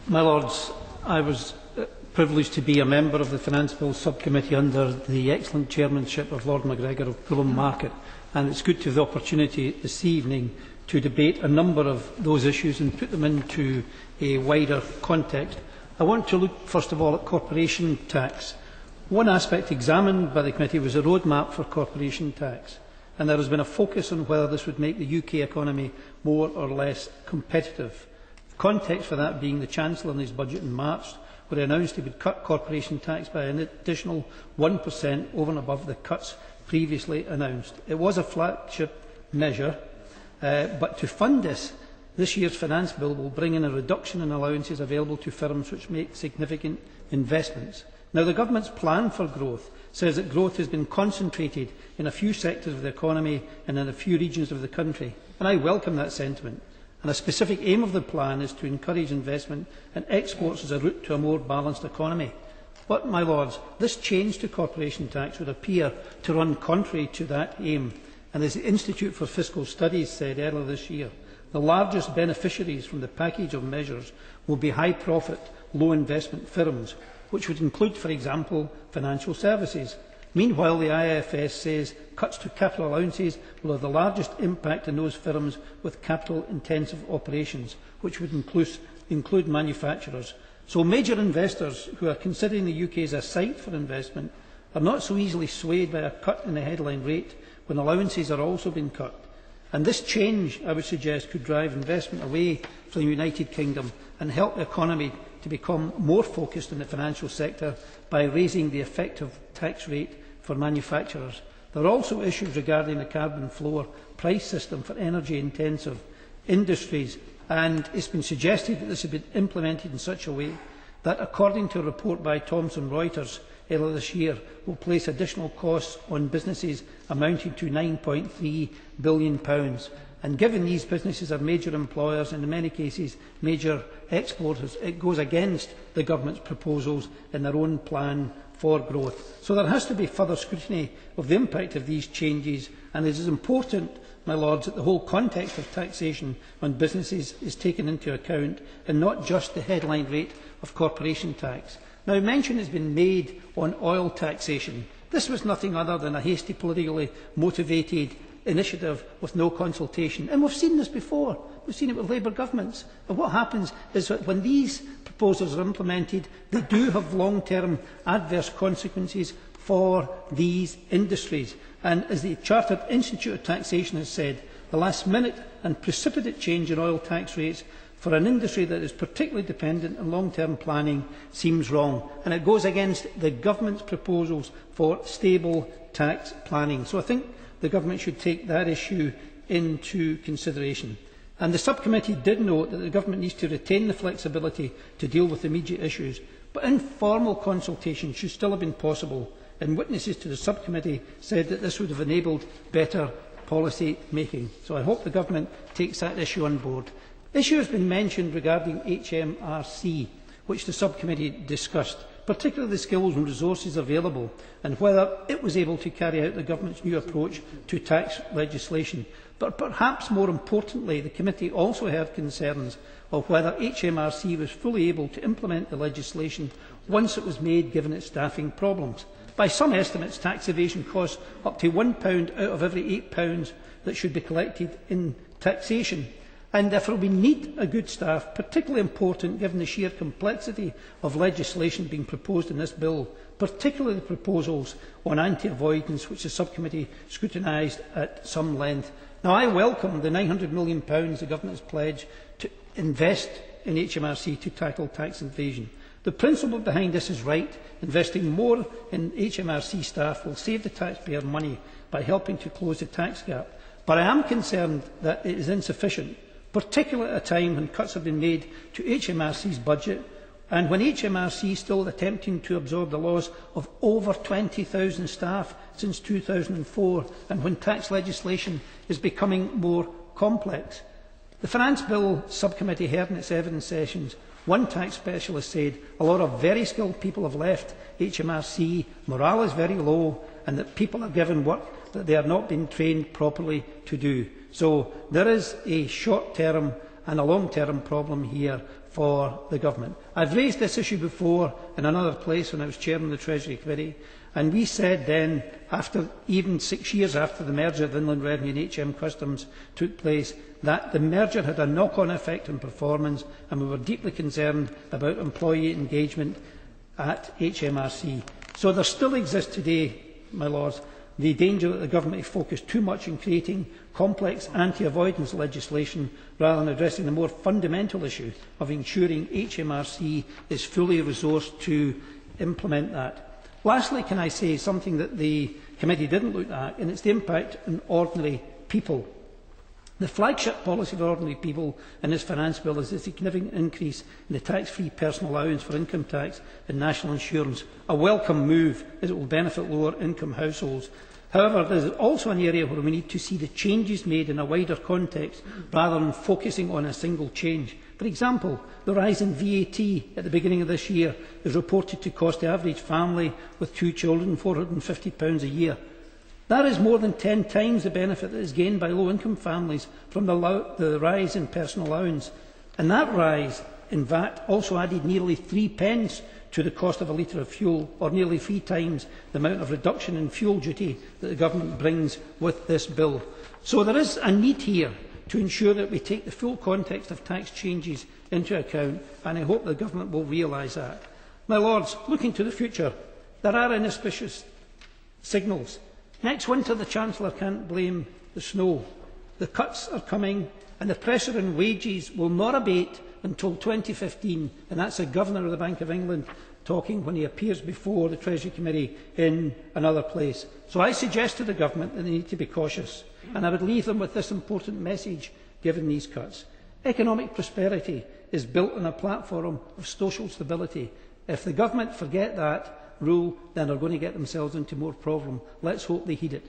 My Lords, I was privileged to be a member of the Finance Bill Subcommittee under the excellent chairmanship of Lord McGregor of Fulham Market, and it's good to have the opportunity this evening to debate a number of those issues and put them into a wider context. I want to look first of all at corporation tax. One aspect examined by the committee was a roadmap for corporation tax, and there has been a focus on whether this would make the UK economy more or less competitive. The context for that being the Chancellor in his budget in March, where he announced he would cut corporation tax by an additional 1% over and above the cuts previously announced. It was a flagship measure, but to fund this year's finance bill will bring in a reduction in allowances available to firms which make significant investments. Now, the Government's plan for growth says that growth has been concentrated in a few sectors of the economy and in a few regions of the country, and I welcome that sentiment. And a specific aim of the plan is to encourage investment and exports as a route to a more balanced economy. But, my Lords, this change to corporation tax would appear to run contrary to that aim. And as the Institute for Fiscal Studies said earlier this year, the largest beneficiaries from the package of measures will be high-profit, low-investment firms, which would include, for example, financial services. Meanwhile, the IFS says cuts to capital allowances will have the largest impact on those firms with capital-intensive operations, which would include manufacturers. So major investors who are considering the UK as a site for investment are not so easily swayed by a cut in the headline rate when allowances are also being cut. And this change, I would suggest, could drive investment away from the United Kingdom and help the economy to become more focused on the financial sector by raising the effective tax rate for manufacturers. There are also issues regarding the carbon floor price system for energy-intensive industries, and it has been suggested that this has been implemented in such a way that, according to a report by Thomson Reuters earlier this year, will place additional costs on businesses amounting to £9.3 billion. And given these businesses are major employers and in many cases major exporters, it goes against the Government's proposals in their own plan for growth. So there has to be further scrutiny of the impact of these changes, and it is important, my Lords, that the whole context of taxation on businesses is taken into account and not just the headline rate of corporation tax. Now, mention has been made on oil taxation. This was nothing other than a hasty, politically motivated initiative with no consultation. And we've seen this before. We've seen it with Labour governments. And what happens is that when these proposals are implemented, they do have long-term adverse consequences for these industries. And as the Chartered Institute of Taxation has said, the last-minute and precipitate change in oil tax rates for an industry that is particularly dependent on long-term planning seems wrong, and it goes against the Government's proposals for stable tax planning. So I think the Government should take that issue into consideration. And the subcommittee did note that the Government needs to retain the flexibility to deal with immediate issues, but informal consultation should still have been possible, and witnesses to the subcommittee said that this would have enabled better policy making. So I hope the Government takes that issue on board. Issue has been mentioned regarding HMRC, which the subcommittee discussed, particularly the skills and resources available, and whether it was able to carry out the Government's new approach to tax legislation. But perhaps more importantly, the committee also heard concerns of whether HMRC was fully able to implement the legislation once it was made, given its staffing problems. By some estimates, tax evasion costs up to £1 out of every £8 that should be collected in taxation. And therefore we need a good staff, particularly important given the sheer complexity of legislation being proposed in this bill, particularly the proposals on anti-avoidance, which the subcommittee scrutinised at some length. Now, I welcome the £900 million the Government has pledged to invest in HMRC to tackle tax evasion. The principle behind this is right. Investing more in HMRC staff will save the taxpayer money by helping to close the tax gap. But I am concerned that it is insufficient, particularly at a time when cuts have been made to HMRC's budget and when HMRC is still attempting to absorb the loss of over 20,000 staff since 2004 and when tax legislation is becoming more complex. The Finance Bill Subcommittee heard in its evidence sessions one tax specialist said a lot of very skilled people have left HMRC, morale is very low, and that people are given work that they are not being trained properly to do. So there is a short-term and a long-term problem here for the government. I've raised this issue before in another place when I was chairman of the Treasury Committee, and we said then, even 6 years after the merger of Inland Revenue and HM Customs took place, that the merger had a knock-on effect on performance, and we were deeply concerned about employee engagement at HMRC. So there still exists today, my Lords, the danger that the government focus too much on creating complex anti-avoidance legislation rather than addressing the more fundamental issue of ensuring HMRC is fully resourced to implement that. Lastly, can I say something that the committee didn't look at, and it's the impact on ordinary people. The flagship policy for ordinary people in this finance bill is a significant increase in the tax-free personal allowance for income tax and national insurance, a welcome move as it will benefit lower income households. However, there is also an area where we need to see the changes made in a wider context rather than focusing on a single change. For example, the rise in VAT at the beginning of this year is reported to cost the average family with 2 children £450 a year. That is more than 10 times the benefit that is gained by low-income families from the rise in personal allowance. And that rise in VAT also added nearly 3 pence to the cost of a litre of fuel, or nearly 3 times the amount of reduction in fuel duty that the government brings with this bill. So there is a need here to ensure that we take the full context of tax changes into account, and I hope the government will realise that. My Lords, looking to the future, there are inauspicious signals. Next winter, the Chancellor can't blame the snow. The cuts are coming, and the pressure on wages will not abate until 2015, and that's the Governor of the Bank of England talking when he appears before the Treasury Committee in another place. So I suggest to the Government that they need to be cautious, and I would leave them with this important message given these cuts. Economic prosperity is built on a platform of social stability. If the Government forget that rule, then they're going to get themselves into more problem. Let's hope they heed it.